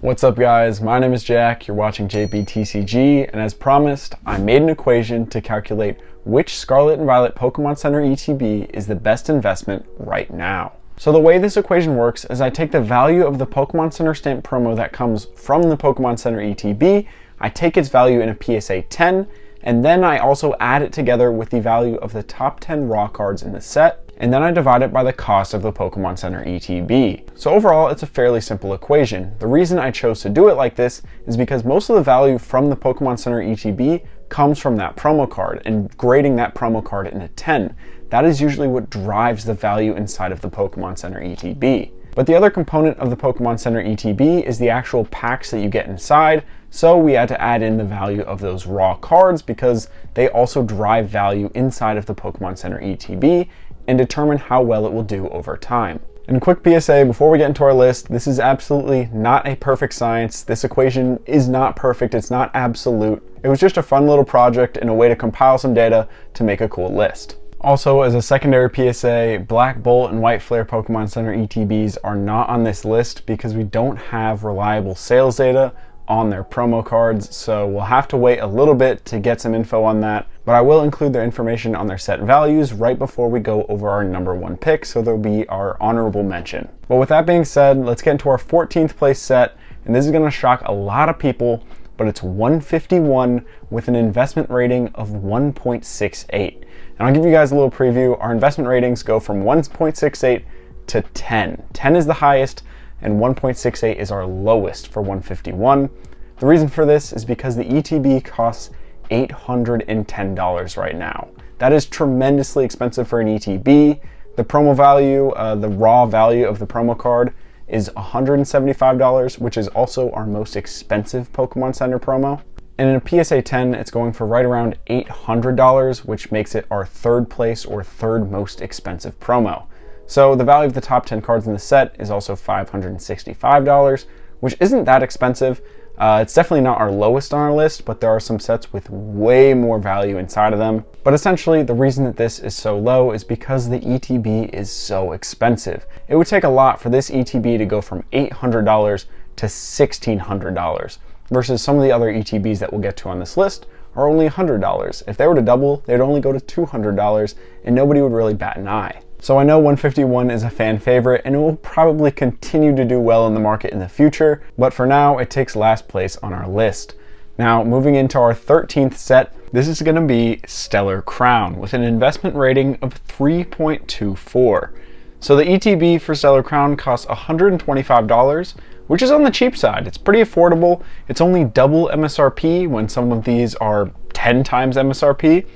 What's up guys, my name is Jack, you're watching JPTCG, and as promised, I made an equation to calculate which Scarlet and Violet Pokemon Center ETB is the best investment right now. So the way this equation works is I take the value of the Pokemon Center stamp promo that comes from the Pokemon Center ETB, I take its value in a PSA 10, and then I also add it together with the value of the top 10 raw cards in the set, and then I divide it by the cost of the Pokemon Center ETB. So overall, it's a fairly simple equation. The reason I chose to do it like this is because most of the value from the Pokemon Center ETB comes from that promo card, and grading that promo card in a 10. That is usually what drives the value inside of the Pokemon Center ETB. But the other component of the Pokemon Center ETB is the actual packs that you get inside, so we had to add in the value of those raw cards because they also drive value inside of the Pokemon Center ETB and determine how well it will do over time. And a quick PSA before we get into our list, this is absolutely not a perfect science. This equation is not perfect, it's not absolute. It was just a fun little project and a way to compile some data to make a cool list. Also, as a secondary PSA, Black Bolt and White Flare Pokemon Center ETBs are not on this list because we don't have reliable sales data on their promo cards, so we'll have to wait a little bit to get some info on that, but I will include their information on their set values right before we go over our number one pick, so there'll be our honorable mention. But with that being said, let's get into our 14th place set, and this is going to shock a lot of people, but it's 151 with an investment rating of 1.68. And I'll give you guys a little preview. Our investment ratings go from 1.68 to 10. 10 is the highest, and 1.68 is our lowest for 151. The reason for this is because the ETB costs $810 right now. That is tremendously expensive for an ETB. The promo value, the raw value of the promo card is $175, which is also our most expensive Pokemon Center promo. And in a PSA 10, it's going for right around $800, which makes it our third place or third most expensive promo. So the value of the top 10 cards in the set is also $565, which isn't that expensive. It's definitely not our lowest on our list, but there are some sets with way more value inside of them. But essentially, the reason that this is so low is because the ETB is so expensive. It would take a lot for this ETB to go from $800 to $1,600, versus some of the other ETBs that we'll get to on this list are only $100. If they were to double, they'd only go to $200, and nobody would really bat an eye. So I know 151 is a fan favorite, and it will probably continue to do well in the market in the future, but for now, it takes last place on our list. Now, moving into our 13th set, this is going to be Stellar Crown with an investment rating of 3.24. So the ETB for Stellar Crown costs $125, which is on the cheap side. It's pretty affordable. It's only double MSRP when some of these are 10 times MSRP.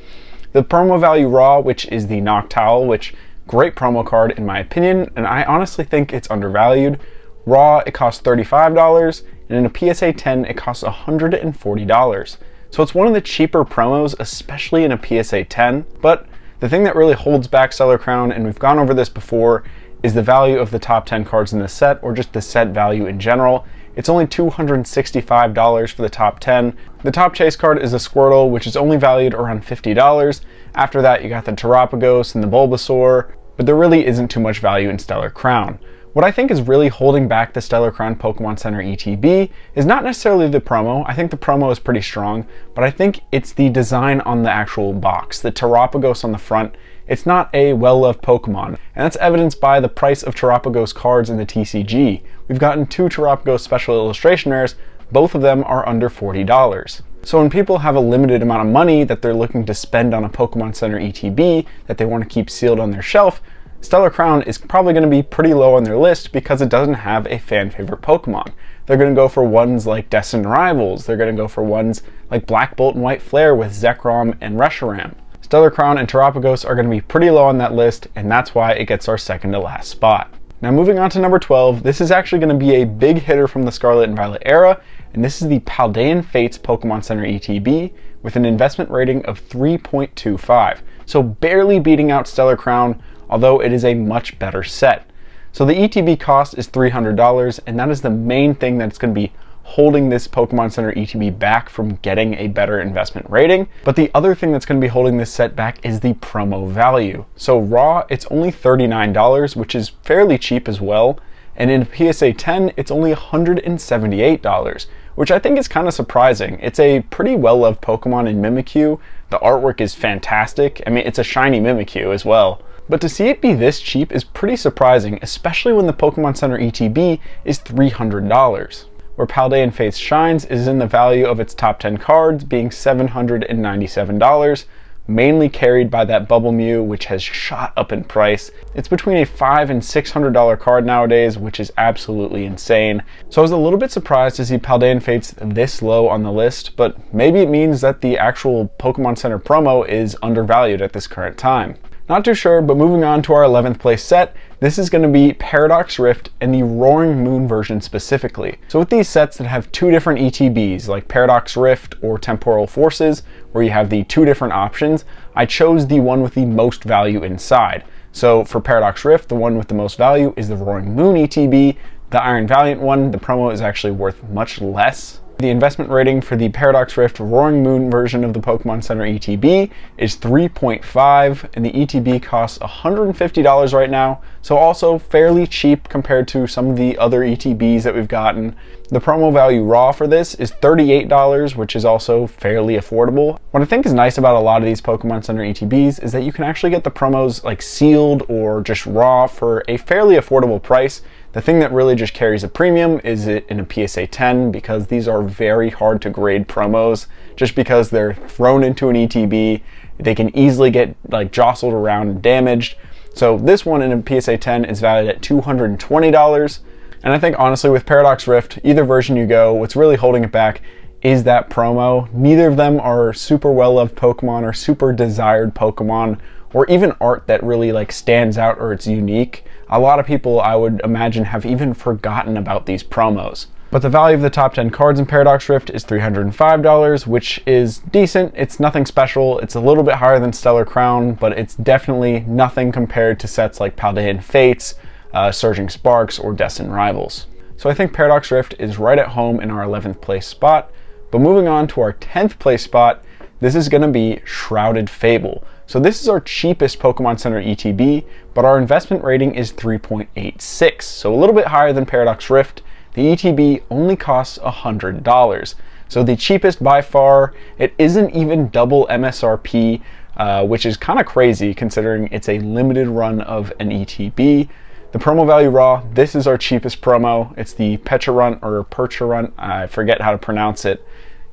The promo value raw, which is the Noctowl, which great promo card in my opinion, and I honestly think it's undervalued. Raw, it costs $35, and in a PSA 10, it costs $140. So it's one of the cheaper promos, especially in a PSA 10, but the thing that really holds back Stellar Crown, and we've gone over this before, is the value of the top 10 cards in the set, or just the set value in general. It's only $265 for the top 10. The top chase card is a Squirtle, which is only valued around $50. After that, you got the Terapagos and the Bulbasaur, but there really isn't too much value in Stellar Crown. What I think is really holding back the Stellar Crown Pokemon Center ETB is not necessarily the promo. I think the promo is pretty strong, but I think it's the design on the actual box. The Terapagos on the front, it's not a well-loved Pokemon, and that's evidenced by the price of Terapagos cards in the TCG. We've gotten 2 Terapagos special illustration rares, both of them are under $40. So when people have a limited amount of money that they're looking to spend on a Pokemon Center ETB that they want to keep sealed on their shelf, Stellar Crown is probably going to be pretty low on their list because it doesn't have a fan favorite Pokemon. They're going to go for ones like Destined Rivals, they're going to go for ones like Black Bolt and White Flare with Zekrom and Reshiram. Stellar Crown and Terapagos are going to be pretty low on that list, and that's why it gets our second to last spot. Now moving on to number 12, this is actually going to be a big hitter from the Scarlet and Violet era, and this is the Paldean Fates Pokemon Center ETB with an investment rating of 3.25. So barely beating out Stellar Crown, although it is a much better set. So the ETB cost is $300, and that is the main thing that's going to be holding this Pokemon Center ETB back from getting a better investment rating. But the other thing that's going to be holding this set back is the promo value. So raw, it's only $39, which is fairly cheap as well. and in PSA 10, it's only $178, which I think is kind of surprising. It's a pretty well-loved Pokemon in Mimikyu. The artwork is fantastic. I mean, it's a shiny Mimikyu as well. But to see it be this cheap is pretty surprising, especially when the Pokemon Center ETB is $300. Where Paldean Fates shines is in the value of its top 10 cards being $797, mainly carried by that Bubble Mew, which has shot up in price. It's between a $500 and $600 card nowadays, which is absolutely insane. So I was a little bit surprised to see Paldean Fates this low on the list, but maybe it means that the actual Pokemon Center promo is undervalued at this current time. Not too sure, but moving on to our 11th place set, this is going to be Paradox Rift and the Roaring Moon version specifically. So with these sets that have two different ETBs, like Paradox Rift or Temporal Forces, where you have the two different options, I chose the one with the most value inside. So for Paradox Rift, the one with the most value is the Roaring Moon ETB. The Iron Valiant one, the promo is actually worth much less. The investment rating for the Paradox Rift Roaring Moon version of the Pokemon Center ETB is 3.5, and the ETB costs $150 right now, so also fairly cheap compared to some of the other ETBs that we've gotten. The promo value raw for this is $38, which is also fairly affordable. What I think is nice about a lot of these Pokemon Center ETBs is that you can actually get the promos like sealed or just raw for a fairly affordable price. The thing that really just carries a premium is it in a PSA 10, because these are very hard to grade promos just because they're thrown into an ETB. They can easily get like jostled around and damaged. So this one in a PSA 10 is valued at $220. And I think honestly with Paradox Rift, either version you go, what's really holding it back is that promo. Neither of them are super well-loved Pokemon or super desired Pokemon, or even art that really like stands out or it's unique. A lot of people, I would imagine, have even forgotten about these promos. But the value of the top 10 cards in Paradox Rift is $305, which is decent. It's nothing special. It's a little bit higher than Stellar Crown, but it's definitely nothing compared to sets like Paldean Fates, Surging Sparks, or Destined Rivals. So I think Paradox Rift is right at home in our 11th place spot. But moving on to our 10th place spot, this is going to be Shrouded Fable. So this is our cheapest Pokemon Center ETB, but our investment rating is 3.86, so a little bit higher than Paradox Rift. The ETB only costs $100. So the cheapest by far. It isn't even double MSRP, which is kind of crazy considering it's a limited run of an ETB. The promo value raw, this is our cheapest promo. It's the Pecharunt or Percharunt, I forget how to pronounce it.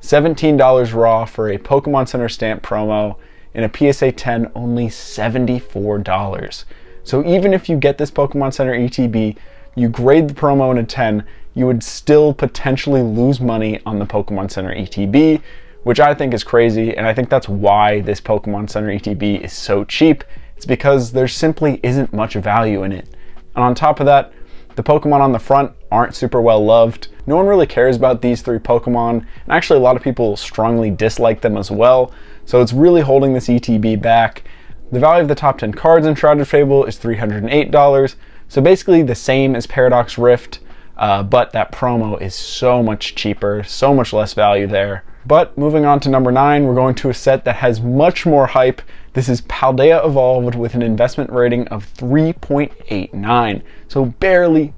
$17 raw for a Pokemon Center stamp promo. In a PSA 10, only $74. So even if you get this Pokemon Center ETB, you grade the promo in a 10, you would still potentially lose money on the Pokemon Center ETB, which I think is crazy, and I think that's why this Pokemon Center ETB is so cheap. It's because there simply isn't much value in it. And on top of that, the Pokemon on the front aren't super well loved. No one really cares about these three Pokemon, and actually a lot of people strongly dislike them as well. So it's really holding this ETB back. The value of the top 10 cards in Shrouded Fable is $308. So basically the same as Paradox Rift, but that promo is so much cheaper, so much less value there. But moving on to number 9, we're going to a set that has much more hype. This is Paldea Evolved with an investment rating of 3.89. So barely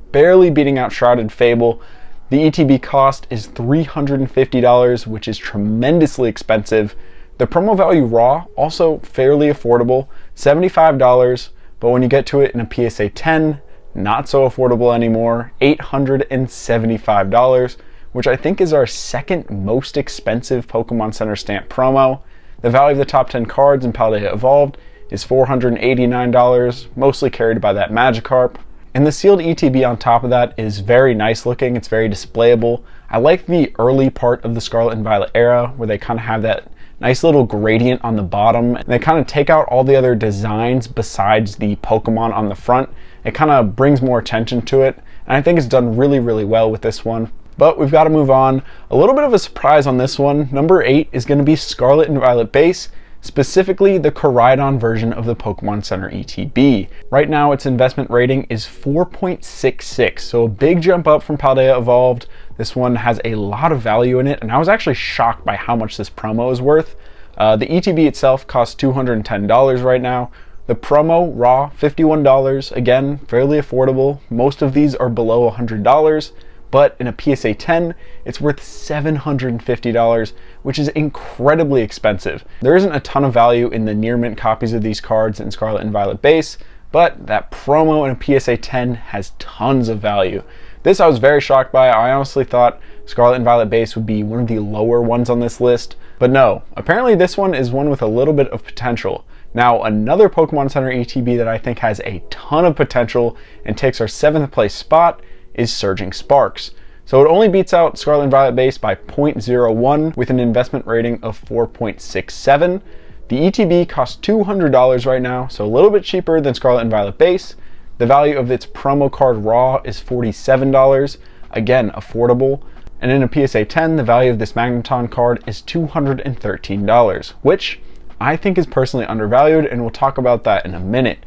beating out Shrouded Fable. The ETB cost is $350, which is tremendously expensive. The promo value raw, also fairly affordable, $75, but when you get to it in a PSA 10, not so affordable anymore, $875, which I think is our second most expensive Pokemon Center stamp promo. The value of the top 10 cards in Paldea Evolved is $489, mostly carried by that Magikarp. And the sealed ETB on top of that is very nice looking, it's very displayable. I like the early part of the Scarlet and Violet era where they kind of have that nice little gradient on the bottom, and they kind of take out all the other designs besides the Pokemon on the front. It kind of brings more attention to it, and I think it's done really well with this one. But we've got to move on. A little bit of a surprise on this one. Number 8 is going to be Scarlet and Violet base, specifically the Koraidon version of the Pokemon Center ETB. Right now its investment rating is 4.66, so a big jump up from Paldea Evolved. This one has a lot of value in it, and I was actually shocked by how much this promo is worth. The ETB itself costs $210 right now. The promo raw, $51. Again, fairly affordable. Most of these are below $100, but in a PSA 10, it's worth $750, which is incredibly expensive. There isn't a ton of value in the near mint copies of these cards in Scarlet and Violet base, but that promo in a PSA 10 has tons of value. This I was very shocked by. I honestly thought Scarlet and Violet base would be one of the lower ones on this list, but no. Apparently this one is one with a little bit of potential. Now, another Pokemon Center ETB that I think has a ton of potential and takes our 7th place spot is Surging Sparks. So it only beats out Scarlet and Violet base by 0.01 with an investment rating of 4.67. The ETB costs $200 right now, so a little bit cheaper than Scarlet and Violet base. The value of its promo card raw is $47, again affordable. And in a PSA 10, the value of this Magneton card is $213, which I think is personally undervalued, and we'll talk about that in a minute.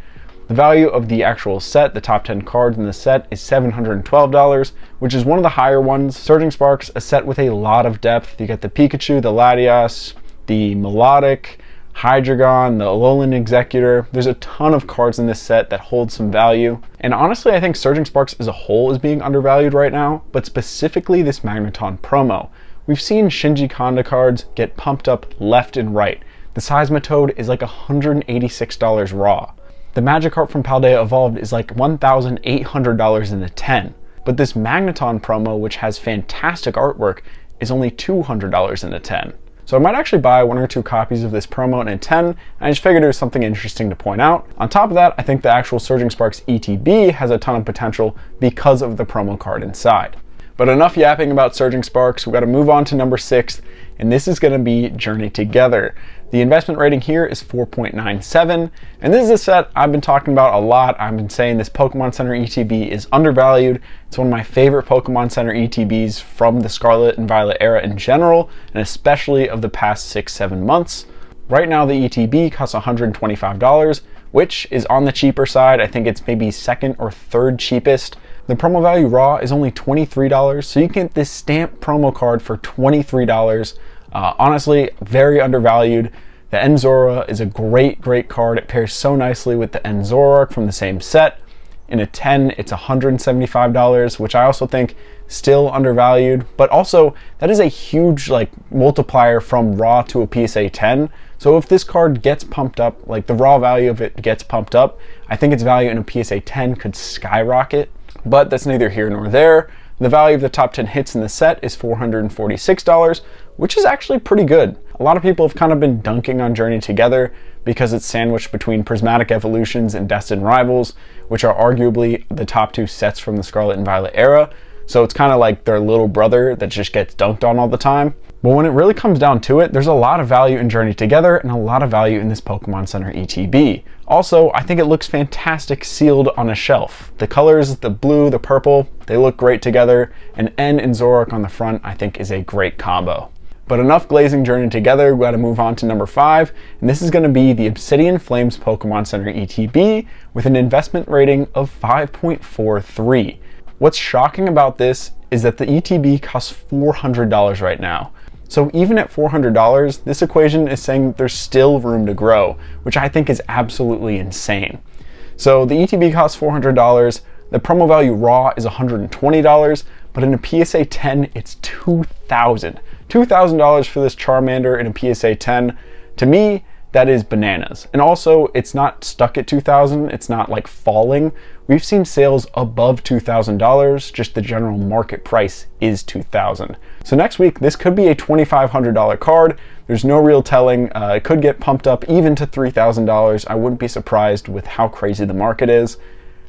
The value of the actual set, the top 10 cards in the set, is $712, which is one of the higher ones. Surging Sparks, a set with a lot of depth. You get the Pikachu, the Latias, the Melodic, Hydreigon, the Alolan Executor. There's a ton of cards in this set that hold some value. And honestly, I think Surging Sparks as a whole is being undervalued right now, but specifically this Magneton promo. We've seen Shinji Kanda cards get pumped up left and right. The Seismitoad is like $186 raw. The Magikarp from Paldea Evolved is like $1,800 in a 10. But this Magneton promo, which has fantastic artwork, is only $200 in a 10. So I might actually buy 1 or 2 copies of this promo in a 10, and I just figured it was something interesting to point out. On top of that, I think the actual Surging Sparks ETB has a ton of potential because of the promo card inside. But enough yapping about Surging Sparks, we've got to move on to number 6, and this is going to be Journey Together. The investment rating here is 4.97, and this is a set I've been talking about a lot. I've been saying this Pokemon Center ETB is undervalued. It's one of my favorite Pokemon Center ETBs from the Scarlet and Violet era in general, and especially of the past 6-7 months. Right now the ETB costs $125, which is on the cheaper side. I think it's maybe 2nd or 3rd cheapest. The promo value raw is only $23, so you can get this stamp promo card for $23. Honestly, very undervalued. The Enzora is a great card. It pairs so nicely with the Enzorark from the same set. In a 10, it's $175, which I also think still undervalued, but also that is a huge multiplier from raw to a PSA 10. So if this card gets pumped up, like the raw value of it gets pumped up, I think its value in a PSA 10 could skyrocket, but that's neither here nor there. The value of the top 10 hits in the set is $446, which is actually pretty good. A lot of people have kind of been dunking on Journey Together because it's sandwiched between Prismatic Evolutions and Destined Rivals, which are arguably the top 2 sets from the Scarlet and Violet era. So it's kind of like their little brother that just gets dunked on all the time. But when it really comes down to it, there's a lot of value in Journey Together and a lot of value in this Pokemon Center ETB. Also, I think it looks fantastic sealed on a shelf. The colors, the blue, the purple, they look great together, and N and Zoroark on the front I think is a great combo. But enough glazing Journey Together, we gotta move on to number 5, and this is gonna be the Obsidian Flames Pokemon Center ETB with an investment rating of 5.43. What's shocking about this is that the ETB costs $400 right now. So even at $400, this equation is saying there's still room to grow, which I think is absolutely insane. So the ETB costs $400, the promo value raw is $120, but in a PSA 10, it's $2,000. $2,000 for this Charmander in a PSA 10. To me, that is bananas. And also, it's not stuck at $2,000, it's not like falling. We've seen sales above $2,000, just the general market price is $2,000. So next week, this could be a $2,500 card. There's no real telling. It could get pumped up even to $3,000. I wouldn't be surprised with how crazy the market is.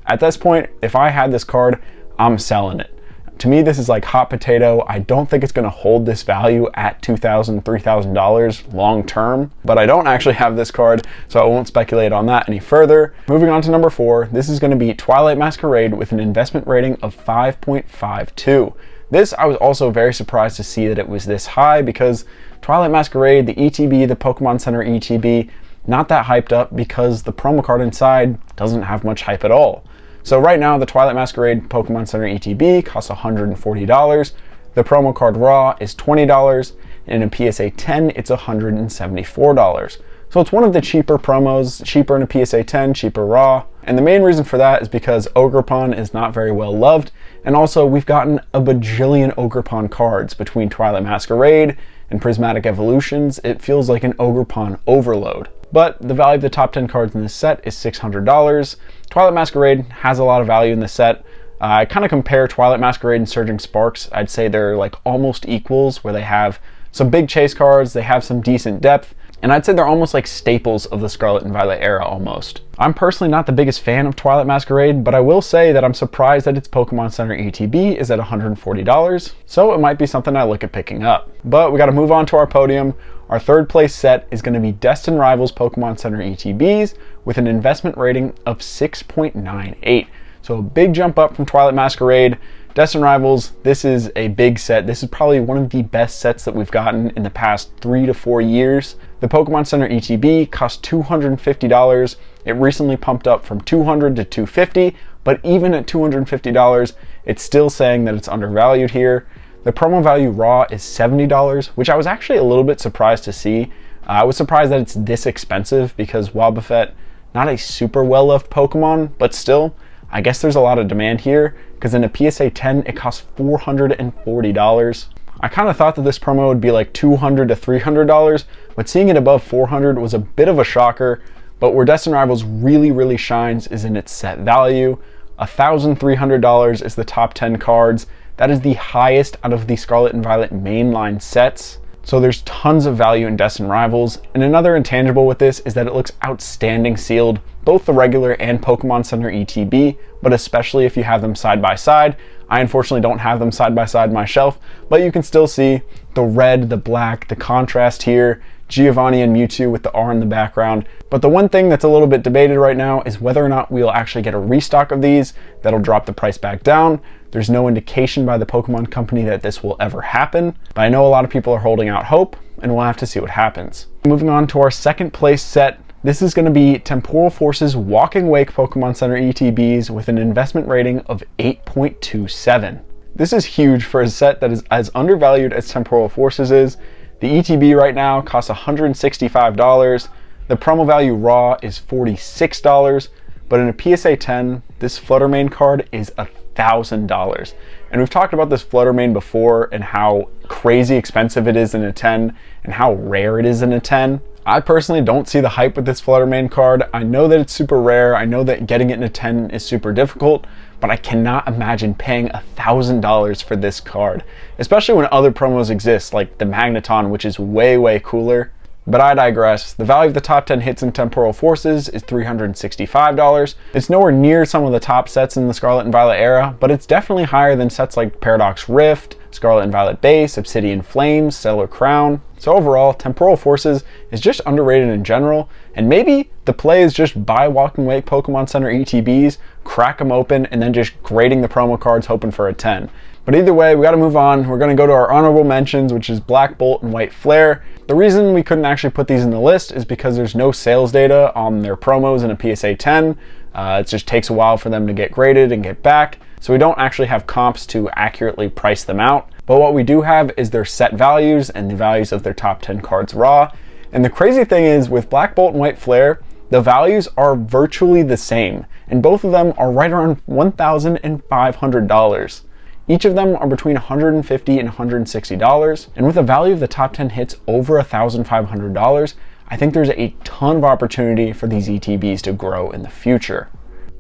At this point, if I had this card, I'm selling it. To me, this is like hot potato. I don't think it's going to hold this value at $2,000, $3,000 long term, but I don't actually have this card, so I won't speculate on that any further. Moving on to number 4, this is going to be Twilight Masquerade with an investment rating of 5.52. This, I was also very surprised to see that it was this high because Twilight Masquerade, the ETB, the Pokemon Center ETB, not that hyped up because the promo card inside doesn't have much hype at all. So right now, the Twilight Masquerade Pokemon Center ETB costs $140. The promo card raw is $20, and in a PSA 10, it's $174. So it's one of the cheaper promos, cheaper in a PSA 10, cheaper raw. And the main reason for that is because Ogerpon is not very well loved. And also we've gotten a bajillion Ogerpon cards between Twilight Masquerade and Prismatic Evolutions. It feels like an Ogerpon overload. But the value of the top 10 cards in this set is $600. Twilight Masquerade has a lot of value in the set. I kind of compare Twilight Masquerade and Surging Sparks. I'd say they're like almost equals, where they have some big chase cards, they have some decent depth, and I'd say they're almost like staples of the Scarlet and Violet era almost. I'm personally not the biggest fan of Twilight Masquerade, but I will say that I'm surprised that its Pokemon Center ETB is at $140, so it might be something I look at picking up. But we gotta move on to our podium. Our third place set is gonna be Destined Rivals Pokemon Center ETBs with an investment rating of 6.98. So a big jump up from Twilight Masquerade. Destined Rivals, this is a big set. This is probably one of the best sets that we've gotten in the past 3 to 4 years. The Pokemon Center ETB cost $250. It recently pumped up from $200 to $250, but even at $250, it's still saying that it's undervalued here. The promo value raw is $70, which I was actually a little bit surprised to see. I was surprised that it's this expensive because Wobbuffet, not a super well-loved Pokemon, but still, I guess there's a lot of demand here because in a PSA 10, it costs $440. I kind of thought that this promo would be like $200 to $300, but seeing it above $400 was a bit of a shocker. But where Destined Rivals really shines is in its set value. $1,300 is the top 10 cards. That is the highest out of the Scarlet and Violet mainline sets. So there's tons of value in Destined Rivals. And another intangible with this is that it looks outstanding sealed, both the regular and Pokemon Center ETB, but especially if you have them side by side. I unfortunately don't have them side by side on my shelf, but you can still see the red, the black, the contrast here, Giovanni and Mewtwo with the R in the background. But the one thing that's a little bit debated right now is whether or not we'll actually get a restock of these that'll drop the price back down. There's no indication by the Pokemon Company that this will ever happen, but I know a lot of people are holding out hope, and we'll have to see what happens. Moving on to our second place set, this is going to be Temporal Forces Walking Wake Pokemon Center ETBs with an investment rating of 8.27. This is huge for a set that is as undervalued as Temporal Forces is. The ETB right now costs $165. The promo value raw is $46, but in a PSA 10, this Fluttermane card is $1,000. And we've talked about this Fluttermane before and how crazy expensive it is in a 10 and how rare it is in a 10. I personally don't see the hype with this Fluttermane card. I know that it's super rare. I know that getting it in a 10 is super difficult, but I cannot imagine paying $1,000 for this card, especially when other promos exist like the Magneton, which is way cooler. But I digress. The value of the top 10 hits in Temporal Forces is $365. It's nowhere near some of the top sets in the Scarlet and Violet era, but it's definitely higher than sets like Paradox Rift, Scarlet and Violet Base, Obsidian Flames, Stellar Crown. So overall, Temporal Forces is just underrated in general, and maybe the play is just buy Walking Wake Pokemon Center ETBs, crack them open, and then just grading the promo cards hoping for a 10. But either way, we gotta move on. We're gonna go to our honorable mentions, which is Black Bolt and White Flare. The reason we couldn't actually put these in the list is because there's no sales data on their promos in a PSA 10. It just takes a while for them to get graded and get back. So we don't actually have comps to accurately price them out. But what we do have is their set values and the values of their top 10 cards raw. And the crazy thing is with Black Bolt and White Flare, the values are virtually the same. And both of them are right around $1,500. Each of them are between $150 and $160, and with a value of the top 10 hits over $1,500, I think there's a ton of opportunity for these ETBs to grow in the future.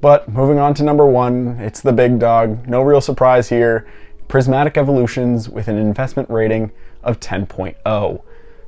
But moving on to number one, it's the big dog, no real surprise here, Prismatic Evolutions with an investment rating of 10.0.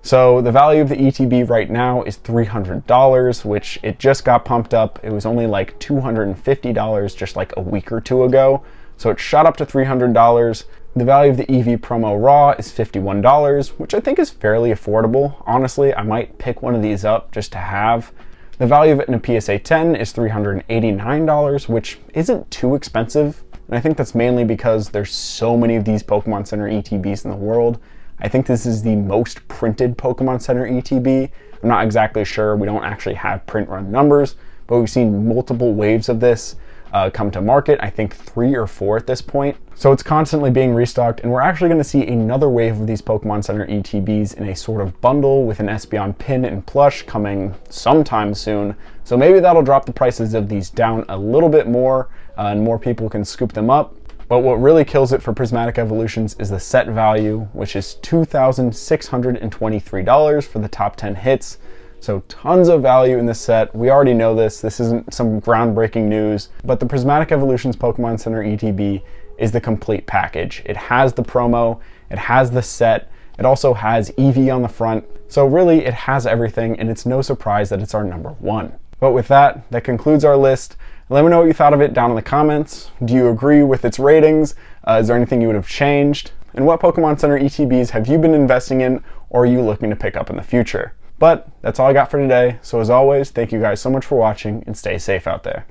So the value of the ETB right now is $300, which it just got pumped up. It was only like $250 just like a week or two ago. So it shot up to $300. The value of the EV promo raw is $51, which I think is fairly affordable. Honestly, I might pick one of these up just to have. The value of it in a PSA 10 is $389, which isn't too expensive. And I think that's mainly because there's so many of these Pokemon Center ETBs in the world. I think this is the most printed Pokemon Center ETB. I'm not exactly sure. We don't actually have print run numbers, but we've seen multiple waves of this. come to market. I think 3 or 4 at this point. So it's constantly being restocked, and we're actually going to see another wave of these Pokemon Center ETBs in a sort of bundle with an Espeon pin and plush coming sometime soon. So maybe that'll drop the prices of these down a little bit more, and more people can scoop them up. But what really kills it for Prismatic Evolutions is the set value, which is $2,623 for the top 10 hits. So tons of value in this set. We already know this. This isn't some groundbreaking news, but the Prismatic Evolutions Pokemon Center ETB is the complete package. It has the promo, it has the set, it also has EV on the front. So really it has everything, and it's no surprise that it's our number 1. But with that, that concludes our list. Let me know what you thought of it down in the comments. Do you agree with its ratings? Is there anything you would have changed? And what Pokemon Center ETBs have you been investing in, or are you looking to pick up in the future? But that's all I got for today. So as always, thank you guys so much for watching, and stay safe out there.